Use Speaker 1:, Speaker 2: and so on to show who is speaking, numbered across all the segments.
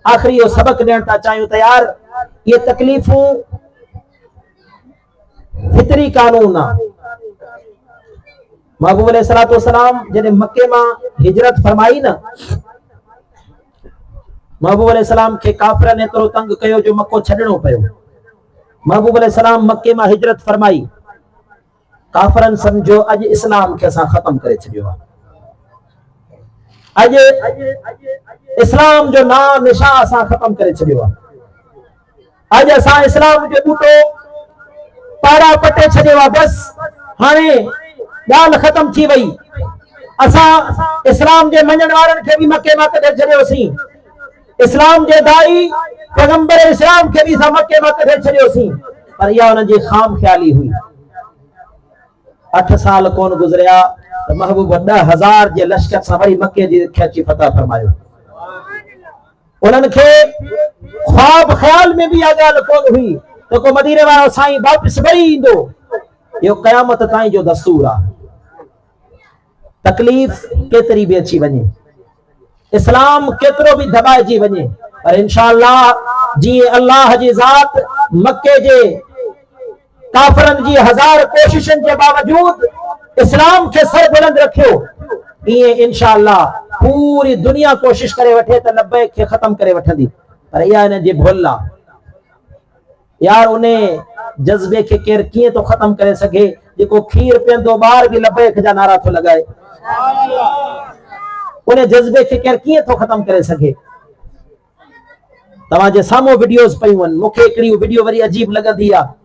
Speaker 1: आखिरी यो सबक ॾियण था चाहियूं त यार ये तकलीफ़ूं फितरी कानून आहे। महबूब अलैहिस्सलातु वस्सलाम जॾहिं मके मां हिजरत फरमाई न, महबूब अलैहिस्सलाम खे काफ़िरनि एतिरो तंग कयो जो मको छॾणो पियो। महबूब अलैहिस्सलाम मके मां हिजरत फरमाई, काफ़िरनि सम्झो अॼु इस्लाम खे असां ख़त्म करे छॾियो आहे। अॼु इस्लाम जो नाम निशा असां ख़त्म करे छॾियो आहे। अॼु असां इस्लाम जो बूटो पारा पटे छॾियो आहे। बसि हाणे ॻाल्हि ख़त्म थी वई। असां इस्लाम जे मञण वारनि खे बि मके मां कढे छॾियोसीं, इस्लाम जे दाई पैगंबर इस्लाम खे बि असां मके मां कढे छॾियोसीं, पर इहा हुननि जी खाम ख़्याली हुई। 8 साल कोन गुज़रिया त महबूब 10,000 जे लश्कर सां वरी मके जी अची फतह फरमायो। उन्हनि खे ख्वाब ख़्याल में बि इहा ॻाल्हि कोन हुई त को मदीने वारो साईं वापसि वरी ईंदो। इहो क़यामत ताईं जो दस्तूर आहे। तकलीफ़ केतिरी बि अची वञे, इस्लाम केतिरो बि दबाइजी वञे, पर इंशाअल्लाह जीअं अल्लाह जी ज़ात मके जे काफ़िरनि जी 1000 कोशिशनि जे बावजूद इस्लाम खे सर बुलंद रखियो, ईअं इंशाअल्लाह पूरी दुनिया कोशिश करे वठे त लब्बैक खे ख़त्म करे वठंदी, पर इहा हिन जी भुल आहे। यार उन जज़्बे खे केर कीअं थो ख़त्म करे सघे जेको खीर पीअंदो ॿार बि लब्बैक जा नारा थो लॻाए। उन जज़्बे खे केर कीअं थो ख़त्म करे सघे। तव्हांजे साम्हूं वीडियोस पयूं आहिनि, मूंखे हिकिड़ी वीडियो वरी अजीब लॻंदी आहे।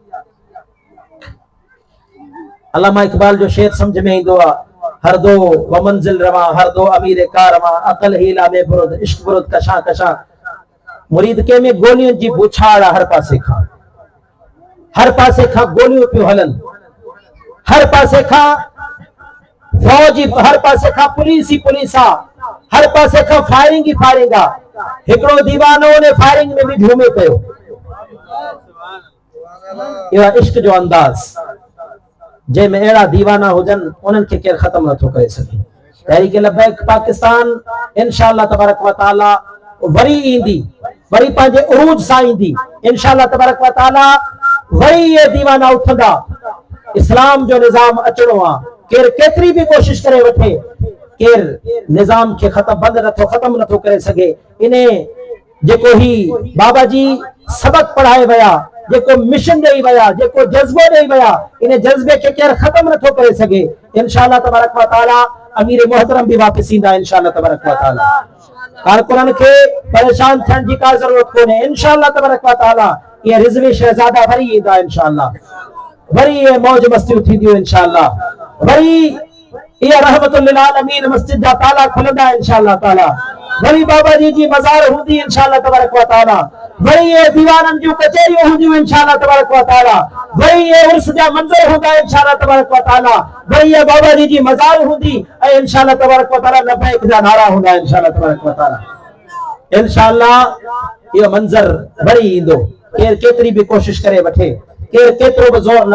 Speaker 1: अल्लामा इक़बाल जो शेर समझ में ईंदो आहे, हर दो व मंजिल रवा, हर दो अमीर कारवा, अकल हीला में बुरुद, इश्क बुरुद कशा कशा। मुरीद के में गोलियुनि जी बुछाड़ हर पासे खां गोलियूं पियूं हलनि, हर पासे खां फौज, हर पासे खां पुलिस ही पुलिस आहे, हर पासे खां फायरिंग ही फायरिंग आहे। हिकिड़ो दीवानो ने फायरिंग में बि झूमे पियो। इहो इश्क जो अंदाज़ जंहिंमें अहिड़ा दीवाना हुजनि उन्हनि खे केरु ख़त्म नथो करे सघे। तहरीक लब्बैक पाकिस्तान इंशाअल्लाह तबारक व तआला वरी ईंदी, वरी पंहिंजे उरूज सां ईंदी। इंशाअल्लाह तबारक व तआला वरी ये दीवाना उथंदा। इस्लाम जो निज़ाम अचणो आहे। केर केतिरी भी कोशिश करे वठे, केर निज़ाम खे ख़त्म नथो करे सघे। इने जेको ही बाबा जी सबक पढ़ाए वया, जेको मिशन ॾेई वया, जेको जज़्बो ॾेई वया, इन जज़्बे खे केर ख़त्म नथो करे सघे। इंशाअल्लाह तबारक व तआला अमीर मोहतरम भी वापस ईंदा इंशाअल्लाह तबारक व तआला। कारकुननि खे परेशान थियण जी का ज़रूरत कोन्हे। इंशाअल्लाह तबारक व तआला ये रिज़वी शहज़ादा वरी ईंदा इंशाअल्लाह, वरी ये मौज मस्तियूं थींदियूं इंशाअल्लाह, वरी ये रहमतुल लिल आलमीन मस्जिद जा ताला खुलंदा इंशाअल्लाह ताला, वरी बाबा जी मज़ार हूंदी इंशाअल्लाह तबारक व तआला, वरी ये दीवाननि जूं कचहरियूं हूंदियूं इंशाअल्लाह तबारक व तआला, वरी ये उर्स जा मंज़र हूंदा इंशाअल्लाह तबारक व तआला, वरी ये बाबा जी मज़ार हूंदी ऐं इंशाअल्लाह तबारक व तआला लब्बैक जा नारा हूंदा इंशाअल्लाह तबारक व तआला। इंशाअल्लाह इहो मंज़र वरी ईंदो। केर केतिरी भी कोशिश करे वठे, केर केतिरो भी ज़ोर